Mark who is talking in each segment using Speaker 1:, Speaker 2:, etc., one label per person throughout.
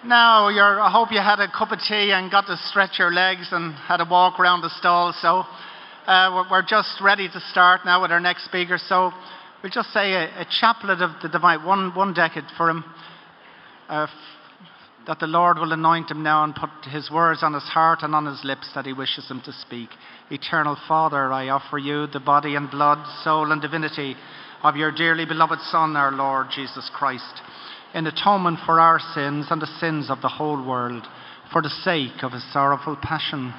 Speaker 1: Now, I hope you had a cup of tea and got to stretch your legs and had a walk around the stall. So we're just ready to start now with our next speaker. So we'll just say a chaplet of the divine, one decade for him, that the Lord will anoint him now and put his words on his heart and on his lips that he wishes him to speak. Eternal Father, I offer you the body and blood, soul and divinity of your dearly beloved Son, our Lord Jesus Christ, in atonement for our sins and the sins of the whole world, for the sake of his sorrowful passion.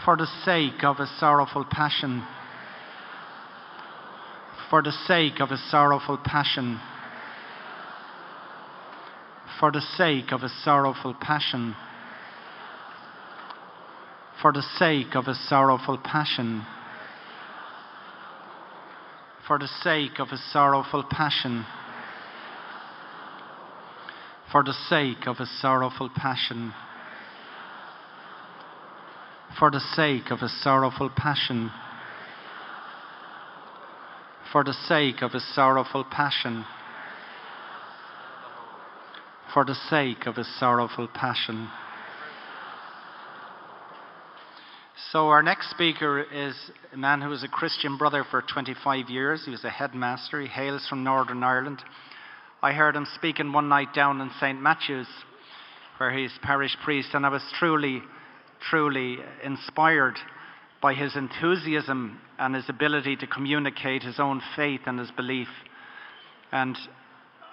Speaker 1: For the sake of his sorrowful passion. For the sake of his sorrowful passion. For the sake of his sorrowful passion. For the sake of his sorrowful passion. For the sake of his sorrowful passion. For the sake of his sorrowful passion. For the sake of his sorrowful passion. For the sake of his sorrowful passion. For the sake of his sorrowful passion. So our next speaker is a man who was a Christian brother for 25 years. He was a headmaster. He hails from Northern Ireland. I heard him speaking one night down in St. Matthew's, where he's parish priest, and I was truly inspired by his enthusiasm and his ability to communicate his own faith and his belief. And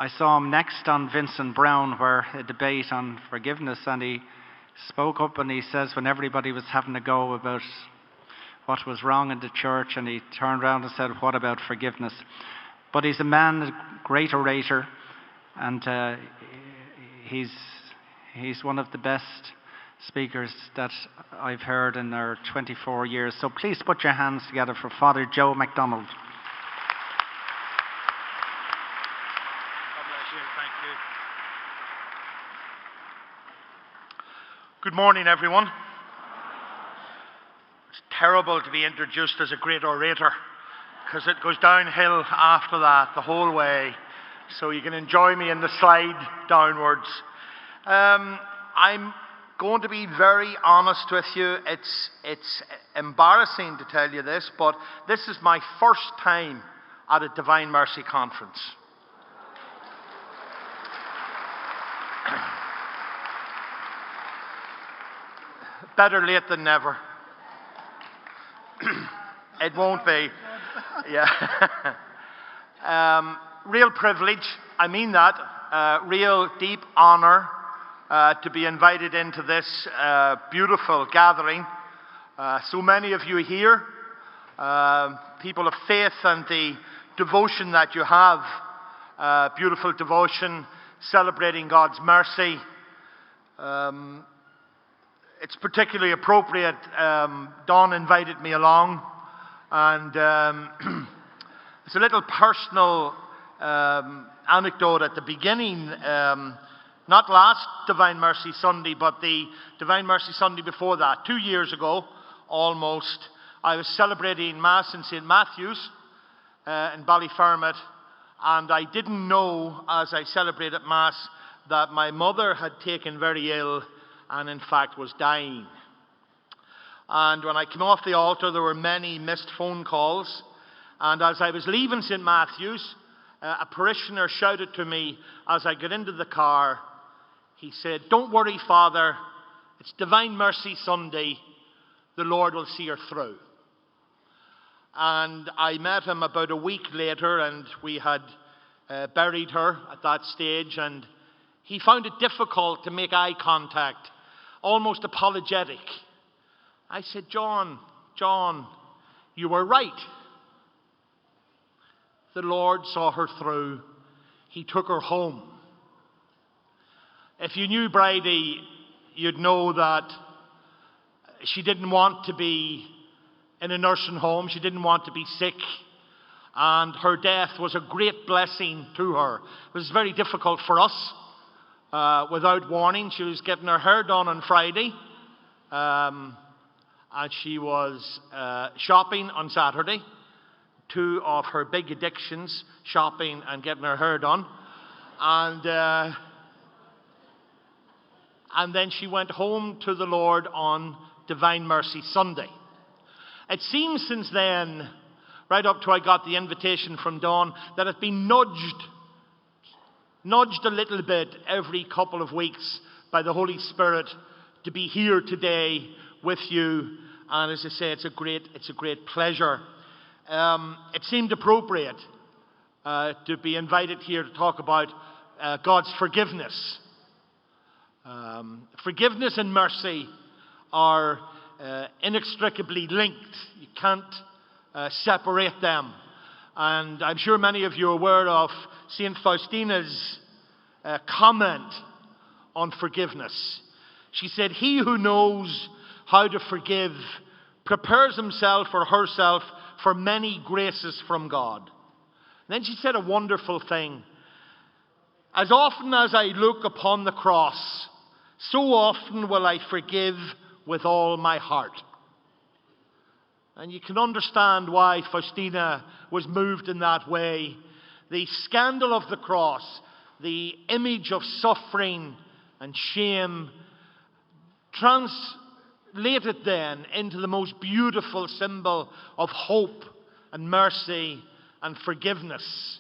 Speaker 1: I saw him next on Vincent Brown, where a debate on forgiveness, and he spoke up and he says, when everybody was having a go about what was wrong in the church, and he turned around and said, what about forgiveness? But he's a man, a great orator, and he's one of the best speakers that I've heard in our 24 years. So please put your hands together for Fr Joe McDonald. God
Speaker 2: bless you. Thank you. Good morning, everyone. It's terrible to be introduced as a great orator, because it goes downhill after that the whole way. So you can enjoy me in the slide downwards. I'm going to be very honest with you. It's embarrassing to tell you this, but this is my first time at a Divine Mercy conference. Better late than never. It won't be. Yeah. Real privilege, I mean that. Real deep honor to be invited into this beautiful gathering. So many of you here, people of faith, and the devotion that you have, beautiful devotion, celebrating God's mercy. It's particularly appropriate. Don invited me along, and it's a little personal anecdote at the beginning. Not last Divine Mercy Sunday, but the Divine Mercy Sunday before that, 2 years ago almost, I was celebrating Mass in St. Matthew's in Ballyfermot, and I didn't know as I celebrated Mass that my mother had taken very ill and in fact was dying. And when I came off the altar, there were many missed phone calls, and as I was leaving St. Matthew's, a parishioner shouted to me as I got into the car. He said, "Don't worry, Father, it's Divine Mercy Sunday. The Lord will see her through." And I met him about a week later, and we had buried her at that stage, and he found it difficult to make eye contact, almost apologetic. I said, John, you were right. The Lord saw her through. He took her home. If you knew Bridie, you'd know that she didn't want to be in a nursing home. She didn't want to be sick. And her death was a great blessing to her. It was very difficult for us. Without warning, she was getting her hair done on Friday. And she was shopping on Saturday. Two of her big addictions, shopping and getting her hair done. And and then she went home to the Lord on Divine Mercy Sunday. It seems since then, right up to I got the invitation from Dawn, that it's been nudged a little bit every couple of weeks by the Holy Spirit to be here today with you. And as I say, it's a great pleasure. It seemed appropriate to be invited here to talk about God's forgiveness. Forgiveness and mercy are inextricably linked. You can't separate them. And I'm sure many of you are aware of St. Faustina's comment on forgiveness. She said, "He who knows how to forgive prepares himself or herself for many graces from God." And then she said a wonderful thing. "As often as I look upon the cross, so often will I forgive with all my heart." And you can understand why Faustina was moved in that way. The scandal of the cross, the image of suffering and shame, translated then into the most beautiful symbol of hope and mercy and forgiveness.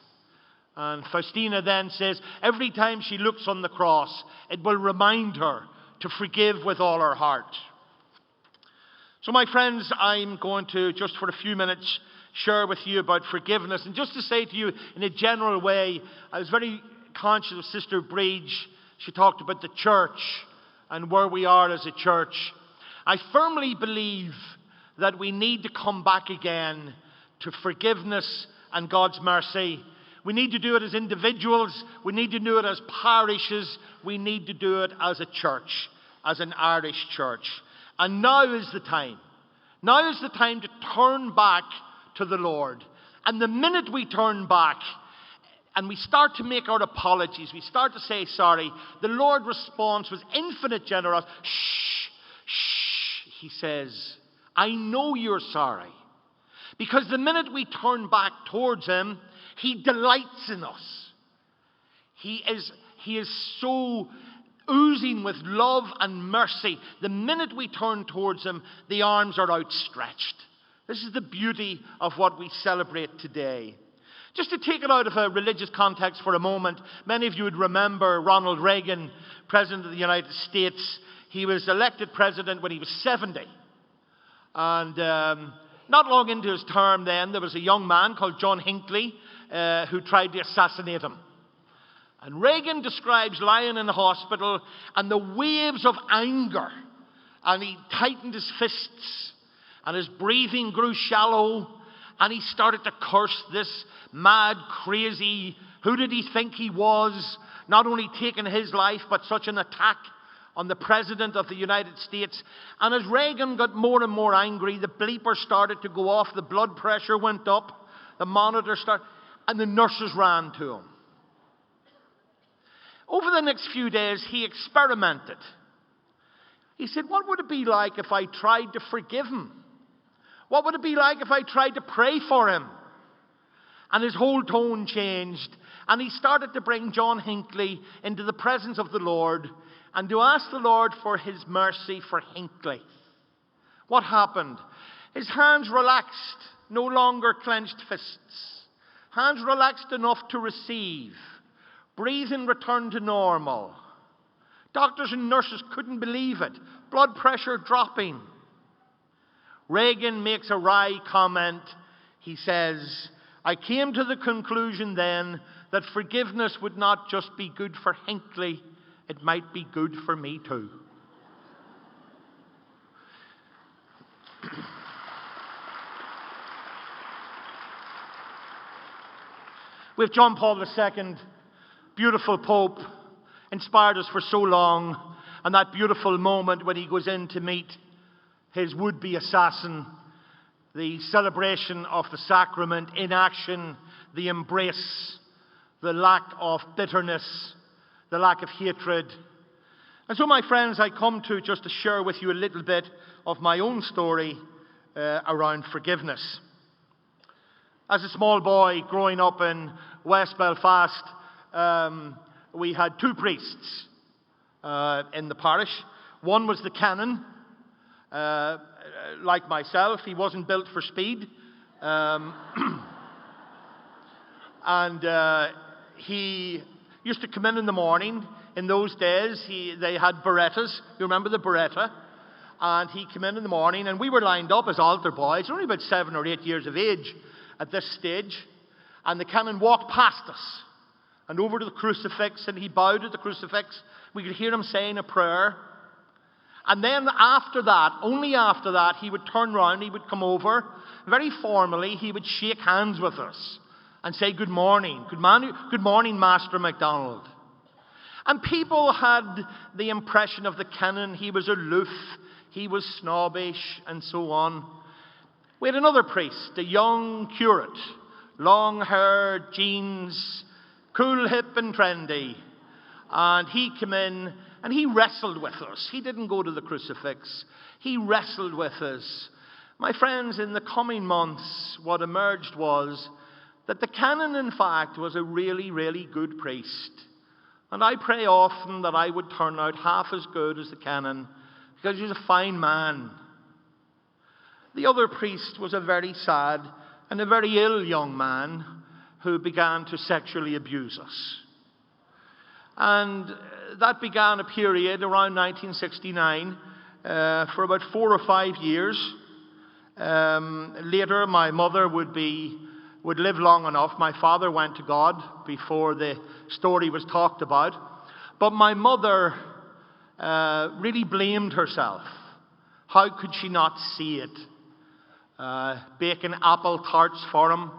Speaker 2: And Faustina then says, every time she looks on the cross, it will remind her to forgive with all her heart. So my friends, I'm going to, just for a few minutes, share with you about forgiveness. And just to say to you in a general way, I was very conscious of Sister Bridge. She talked about the church and where we are as a church. I firmly believe that we need to come back again to forgiveness and God's mercy. We need to do it as individuals. We need to do it as parishes. We need to do it as a church, as an Irish church. And now is the time. Now is the time to turn back to the Lord. And the minute we turn back and we start to make our apologies, we start to say sorry, the Lord responds with infinite generosity. Shh, shh, he says, I know you're sorry. Because the minute we turn back towards him, he delights in us. He is so oozing with love and mercy. The minute we turn towards him, the arms are outstretched. This is the beauty of what we celebrate today. Just to take it out of a religious context for a moment, many of you would remember Ronald Reagan, President of the United States. He was elected president when he was 70. And not long into his term then, there was a young man called John Hinckley who tried to assassinate him. And Reagan describes lying in the hospital and the waves of anger. And he tightened his fists and his breathing grew shallow. And he started to curse this mad, crazy, who did he think he was? Not only taking his life, but such an attack on the President of the United States. And as Reagan got more and more angry, the bleeper started to go off, the blood pressure went up, the monitor started, and the nurses ran to him. Over the next few days, he experimented. He said, what would it be like if I tried to forgive him? What would it be like if I tried to pray for him? And his whole tone changed. And he started to bring John Hinckley into the presence of the Lord and to ask the Lord for his mercy for Hinckley. What happened? His hands relaxed, no longer clenched fists. Hands relaxed enough to receive. Breathing returned to normal. Doctors and nurses couldn't believe it. Blood pressure dropping. Reagan makes a wry comment. He says, I came to the conclusion then that forgiveness would not just be good for Hinckley, it might be good for me too. We have John Paul II, beautiful Pope, inspired us for so long, and that beautiful moment when he goes in to meet his would-be assassin, the celebration of the sacrament in action, the embrace, the lack of bitterness, the lack of hatred. And so, my friends, I come to just to share with you a little bit of my own story around forgiveness. As a small boy growing up in West Belfast, we had two priests. in the parish. One was the canon. Like myself, he wasn't built for speed. And he used to come in the morning. In those days, they had Berettas. You remember the Beretta? And he came in the morning, and we were lined up as altar boys, only about 7 or 8 years of age at this stage. And the canon walked past us and over to the crucifix, and he bowed at the crucifix. We could hear him saying a prayer. And then after that, only after that, he would turn round, he would come over. Very formally, he would shake hands with us and say, "Good morning. Good morning, Master McDonald." And people had the impression of the canon. He was aloof, he was snobbish, and so on. We had another priest, a young curate, long hair, jeans, cool, hip, and trendy. And he came in and he wrestled with us. He didn't go to the crucifix. He wrestled with us. My friends, in the coming months, what emerged was that the canon, in fact, was a really, really good priest. And I pray often that I would turn out half as good as the canon, because he was a fine man. The other priest was a very sad and a very ill young man who began to sexually abuse us. And that began a period around 1969 for about 4 or 5 years. Later, my mother would live long enough. My father went to God before the story was talked about. But my mother really blamed herself. How could she not see it? Baking apple tarts for him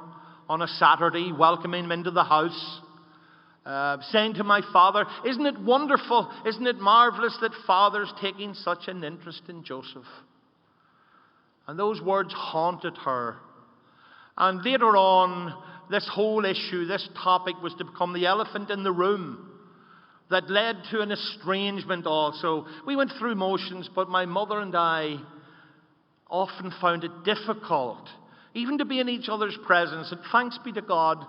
Speaker 2: on a Saturday, welcoming him into the house. Saying to my father, "Isn't it wonderful, isn't it marvelous that Father's taking such an interest in Joseph?" And those words haunted her. And later on, this whole issue, this topic, was to become the elephant in the room that led to an estrangement also. We went through motions, but my mother and I often found it difficult even to be in each other's presence. And thanks be to God,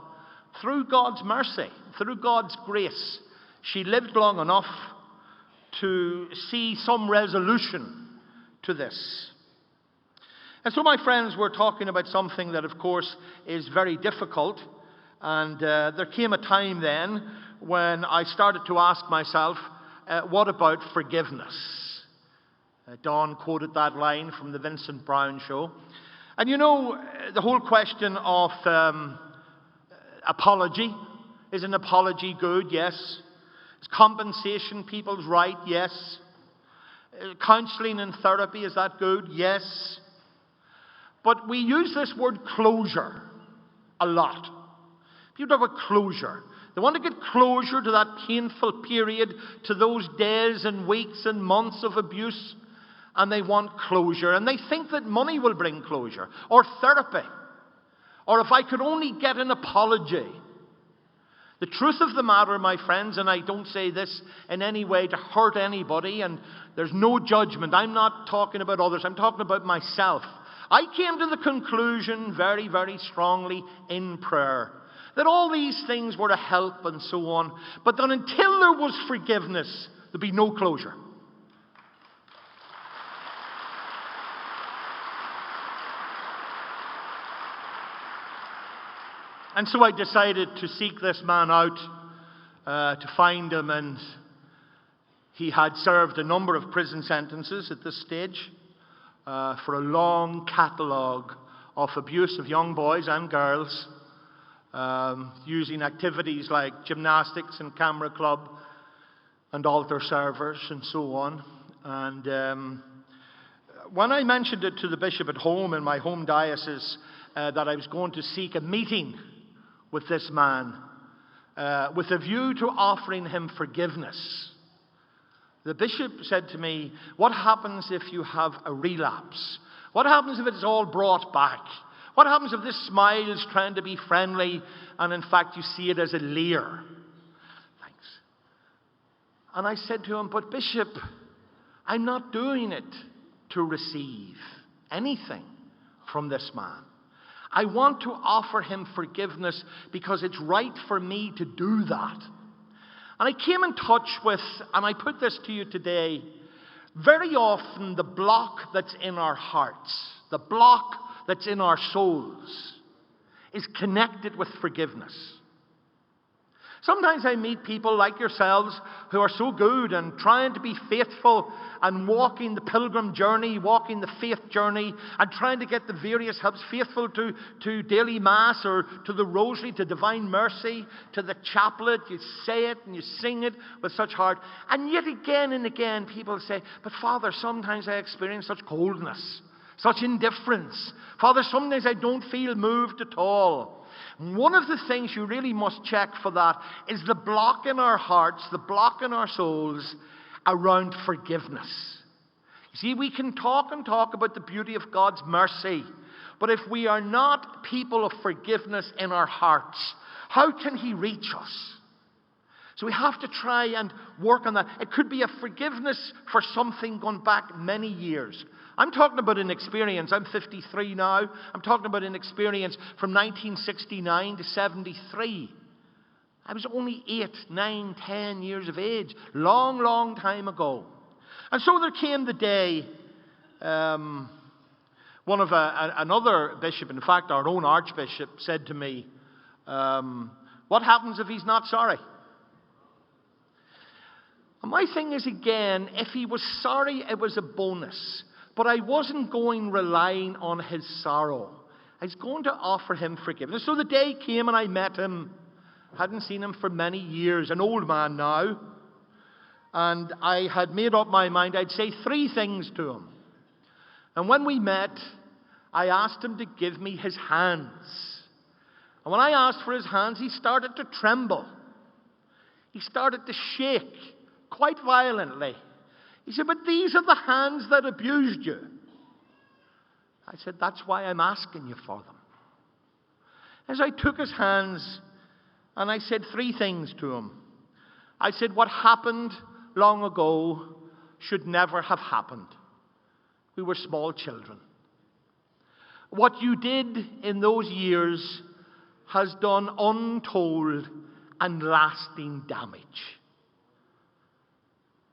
Speaker 2: through God's mercy, through God's grace, she lived long enough to see some resolution to this. And so, my friends, we're talking about something that, of course, is very difficult. And there came a time then when I started to ask myself, what about forgiveness? Don quoted that line from the Vincent Brown show. And you know, the whole question of apology. Is an apology good? Yes. Is compensation people's right? Yes. Counseling and therapy, is that good? Yes. But we use this word closure a lot. People talk about closure. They want to get closure to that painful period, to those days and weeks and months of abuse, and they want closure. And they think that money will bring closure, or therapy, or if I could only get an apology. The truth of the matter, my friends, and I don't say this in any way to hurt anybody, and there's no judgment. I'm not talking about others. I'm talking about myself. I came to the conclusion very, very strongly in prayer that all these things were to help and so on, but that until there was forgiveness, there'd be no closure. And so I decided to seek this man out, to find him, and he had served a number of prison sentences at this stage for a long catalogue of abuse of young boys and girls, using activities like gymnastics and camera club and altar servers and so on. And when I mentioned it to the bishop at home in my home diocese that I was going to seek a meeting with this man, with a view to offering him forgiveness, the bishop said to me, "What happens if you have a relapse? What happens if it's all brought back? What happens if this smile is trying to be friendly and in fact you see it as a leer?" Thanks. And I said to him, "But Bishop, I'm not doing it to receive anything from this man. I want to offer him forgiveness because it's right for me to do that. And I came in touch with, and I put this to you today, very often the block that's in our hearts, the block that's in our souls, is connected with forgiveness. Sometimes I meet people like yourselves who are so good and trying to be faithful and walking the pilgrim journey, walking the faith journey, and trying to get the various helps, faithful to daily mass or to the rosary, to divine mercy, to the chaplet. You say it and you sing it with such heart. And yet again and again people say, but Father, sometimes I experience such coldness, such indifference. Father, sometimes I don't feel moved at all. One of the things you really must check for that is the block in our hearts, the block in our souls around forgiveness. You see, we can talk and talk about the beauty of God's mercy, but if we are not people of forgiveness in our hearts, how can He reach us? So we have to try and work on that. It could be a forgiveness for something gone back many years. I'm talking about an experience. I'm 53 now. I'm talking about an experience from 1969 to 73. I was only 8, 9, 10 years of age. Long, long time ago. And so there came the day, another bishop, in fact our own archbishop, said to me, what happens if he's not sorry? And my thing is, again, if he was sorry, it was a bonus. But I wasn't relying on his sorrow. I was going to offer him forgiveness. So the day came and I met him. Hadn't seen him for many years, an old man now. And I had made up my mind I'd say 3 things to him. And when we met, I asked him to give me his hands. And when I asked for his hands, he started to tremble. He started to shake quite violently. He said, but these are the hands that abused you. I said, that's why I'm asking you for them. As I took his hands and I said 3 things to him. I said, what happened long ago should never have happened. We were small children. What you did in those years has done untold and lasting damage.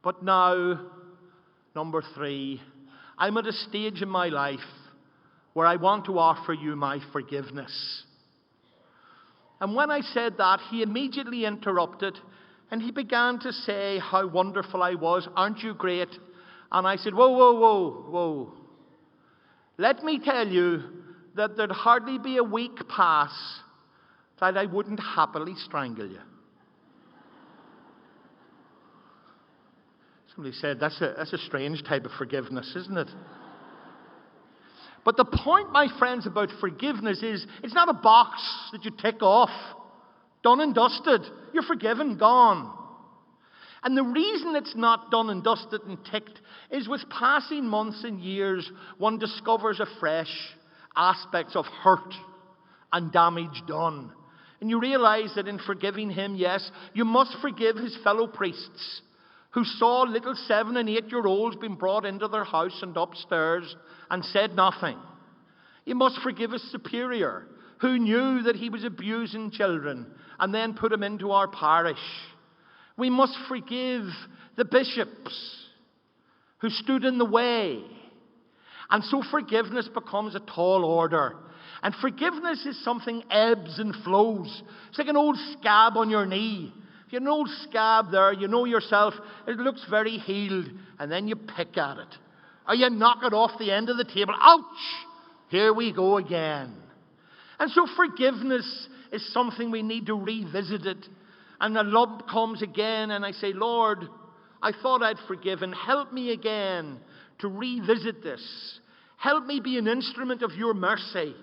Speaker 2: But now, number 3, I'm at a stage in my life where I want to offer you my forgiveness. And when I said that, he immediately interrupted and he began to say how wonderful I was. Aren't you great? And I said, whoa, whoa, whoa, whoa. Let me tell you that there'd hardly be a week pass that I wouldn't happily strangle you. Somebody said, that's a strange type of forgiveness, isn't it? But the point, my friends, about forgiveness is it's not a box that you tick off. Done and dusted. You're forgiven, gone. And the reason it's not done and dusted and ticked is with passing months and years, one discovers afresh aspects of hurt and damage done. And you realize that in forgiving him, yes, you must forgive his fellow priests who saw little 7- and 8-year-olds being brought into their house and upstairs and said nothing. You must forgive his superior who knew that he was abusing children and then put him into our parish. We must forgive the bishops who stood in the way. And so forgiveness becomes a tall order. And forgiveness is something ebbs and flows. It's like an old scab on your knee. If you have an old scab there, you know yourself, it looks very healed, and then you pick at it. Or you knock it off the end of the table. Ouch! Here we go again. And so forgiveness is something we need to revisit it. And the lump comes again, and I say, Lord, I thought I'd forgiven. Help me again to revisit this. Help me be an instrument of your mercy.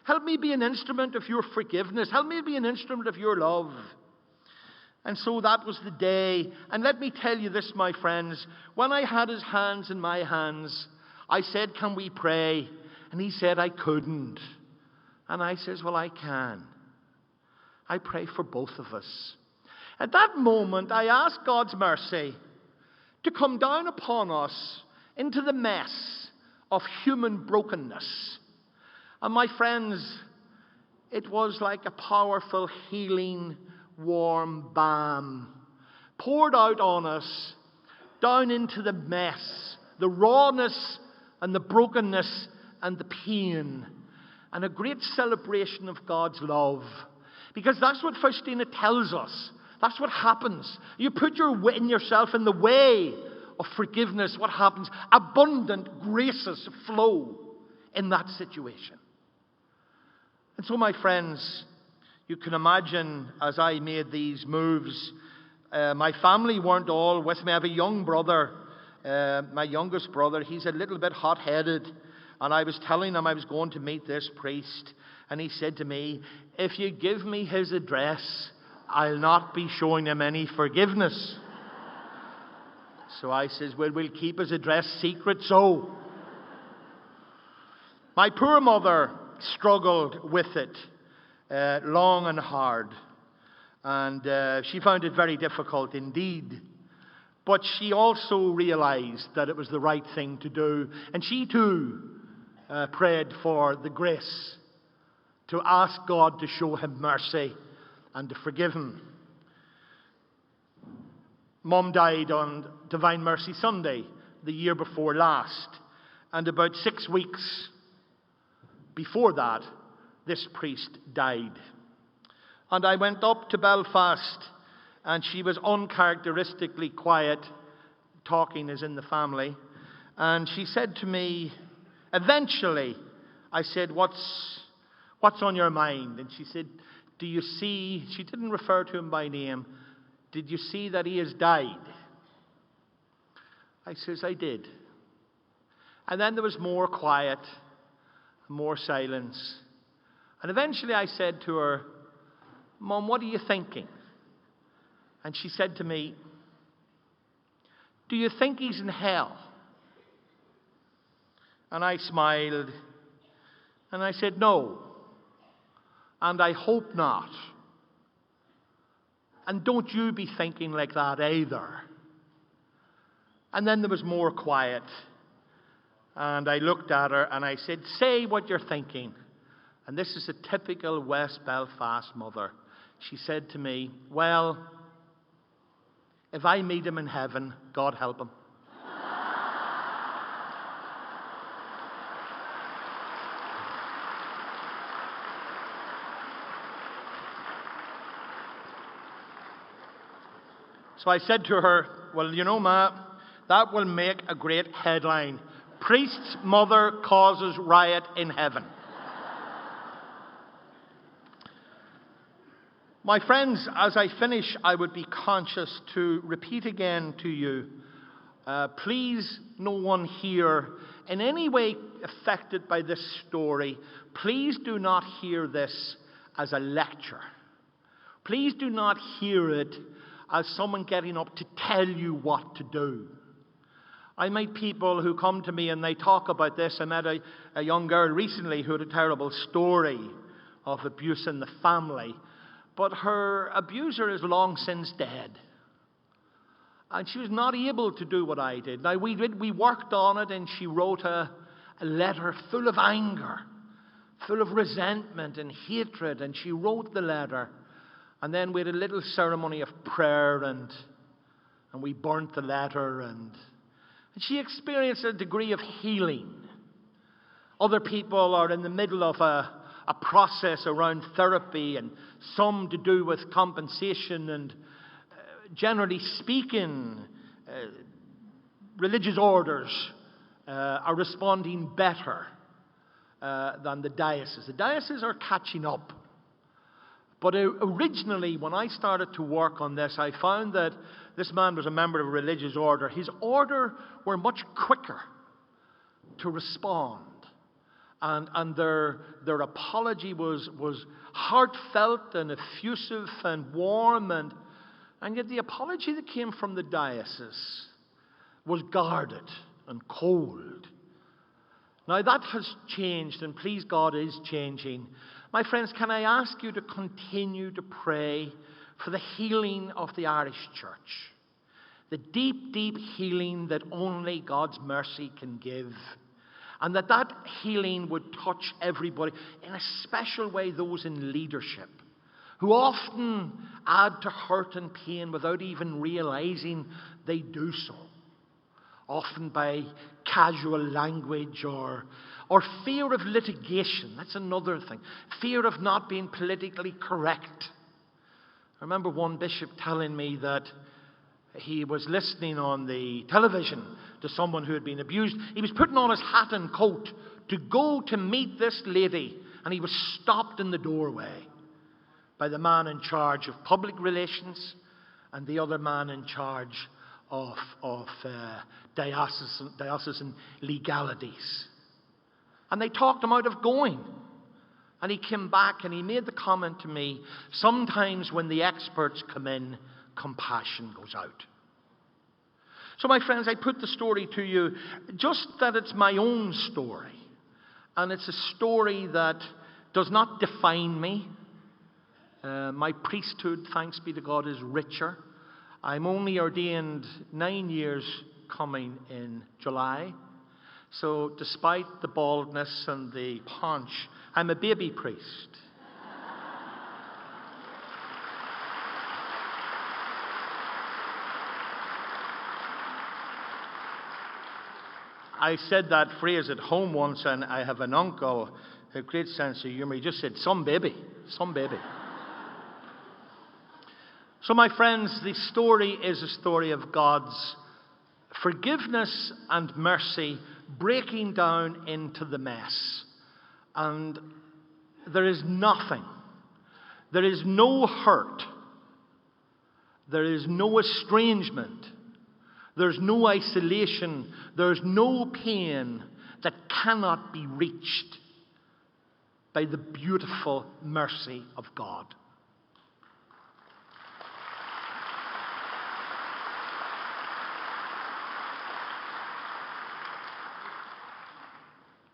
Speaker 2: Help me be an instrument of your forgiveness. Help me be an instrument of your love. And so that was the day. And let me tell you this, my friends. When I had his hands in my hands, I said, can we pray? And he said, I couldn't. And I says, well, I can. I pray for both of us. At that moment, I asked God's mercy to come down upon us into the mess of human brokenness. And my friends, it was like a powerful healing warm balm poured out on us, down into the mess, the rawness and the brokenness and the pain, and a great celebration of God's love. Because that's what Faustina tells us. That's what happens. You put yourself in the way of forgiveness. What happens? Abundant graces flow in that situation. And so, my friends, you can imagine as I made these moves, my family weren't all with me. I have a young brother, my youngest brother. He's a little bit hot-headed. And I was telling him I was going to meet this priest. And he said to me, if you give me his address, I'll not be showing him any forgiveness. So I says, well, we'll keep his address secret, so. My poor mother struggled with it long and hard. And she found it very difficult indeed. But she also realized that it was the right thing to do. And she too prayed for the grace to ask God to show him mercy and to forgive him. Mum died on Divine Mercy Sunday, the year before last. And about 6 weeks before that, this priest died. And I went up to Belfast, and she was uncharacteristically quiet, talking as in the family. And she said to me, eventually, I said, what's on your mind? And she said, do you see, she didn't refer to him by name, did you see that he has died? I says, I did. And then there was more quiet, more silence. And eventually I said to her, Mum, what are you thinking? And she said to me, do you think he's in hell? And I smiled, and I said, no. And I hope not. And don't you be thinking like that either. And then there was more quiet. And I looked at her and I said, say what you're thinking. And this is a typical West Belfast mother. She said to me, well, if I meet him in heaven, God help him. So I said to her, well, you know, Ma, that will make a great headline. Priest's mother causes riot in heaven. My friends, as I finish, I would be conscious to repeat again to you, please, no one here in any way affected by this story, please do not hear this as a lecture. Please do not hear it as someone getting up to tell you what to do. I meet people who come to me and they talk about this. I met a young girl recently who had a terrible story of abuse in the family. But her abuser is long since dead. And she was not able to do what I did. Now, we worked on it, and she wrote a letter full of anger, full of resentment and hatred, and she wrote the letter. And then we had a little ceremony of prayer, and we burnt the letter, and she experienced a degree of healing. Other people are in the middle of a process around therapy, and some to do with compensation, and generally speaking, religious orders are responding better than the diocese. The diocese are catching up. But originally, when I started to work on this, I found that this man was a member of a religious order. His order were much quicker to respond. And their apology was heartfelt and effusive and warm. And yet the apology that came from the diocese was guarded and cold. Now that has changed, and please God is changing. My friends, can I ask you to continue to pray for the healing of the Irish church? The deep, deep healing that only God's mercy can give. And that healing would touch everybody, in a special way those in leadership. who often add to hurt and pain without even realizing they do so, often by casual language or fear of litigation. That's another thing. Fear of not being politically correct. I remember one bishop telling me that he was listening on the television to someone who had been abused. He was putting on his hat and coat to go to meet this lady, and he was stopped in the doorway by the man in charge of public relations and the other man in charge of diocesan legalities. And they talked him out of going. And he came back and he made the comment to me, sometimes when the experts come in, compassion goes out. So my friends, I put the story to you just that it's my own story. And it's a story that does not define me. My priesthood, thanks be to God, is richer. I'm only ordained 9 years coming in July. So despite the baldness and the paunch, I'm a baby priest. I said that phrase at home once, and I have an uncle who had a great sense of humor. He just said, some baby, some baby. So my friends, the story is a story of God's forgiveness and mercy breaking down into the mess. And there is nothing, there is no hurt, there is no estrangement, there's no isolation, there's no pain that cannot be reached by the beautiful mercy of God.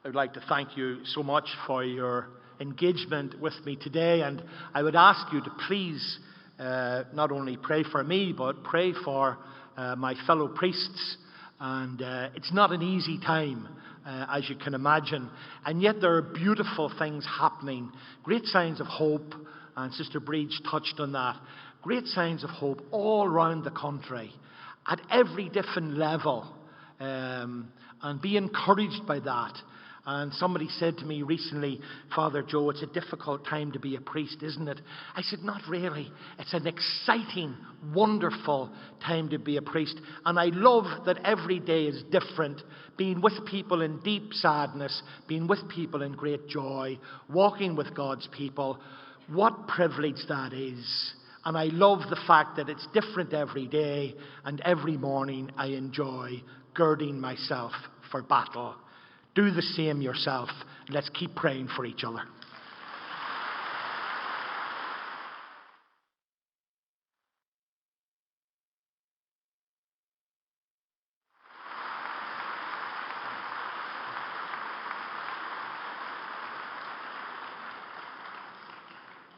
Speaker 2: I would like to thank you so much for your engagement with me today, and I would ask you to please not only pray for me, but pray for my fellow priests. And it's not an easy time, as you can imagine, and yet there are beautiful things happening, great signs of hope, and Sister Breach touched on that, great signs of hope all around the country, at every different level, and be encouraged by that. And somebody said to me recently, Father Joe, it's a difficult time to be a priest, isn't it? I said, not really. It's an exciting, wonderful time to be a priest. And I love that every day is different, being with people in deep sadness, being with people in great joy, walking with God's people. What privilege that is. And I love the fact that it's different every day, and every morning I enjoy girding myself for battle. Do the same yourself. Let's keep praying for each other.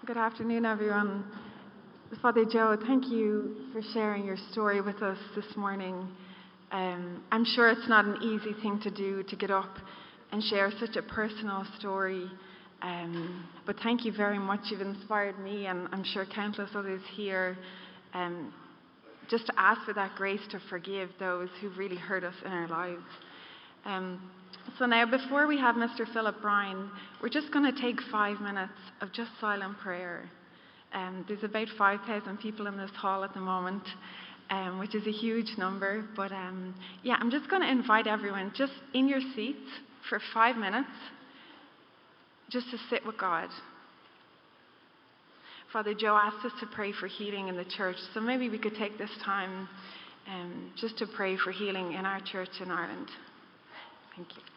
Speaker 3: Good afternoon, everyone. Father Joe, thank you for sharing your story with us this morning. I'm sure it's not an easy thing to do, to get up and share such a personal story. But thank you very much. You've inspired me, and I'm sure countless others here, just to ask for that grace to forgive those who've really hurt us in our lives. So now, before we have Mr. Philip Bryan, we're just going to take 5 minutes of just silent prayer. There's about 5,000 people in this hall at the moment, which is a huge number. But yeah, I'm just going to invite everyone just in your seats for 5 minutes, just to sit with God. Father Joe asked us to pray for healing in the church, so maybe we could take this time just to pray for healing in our church in Ireland. Thank you.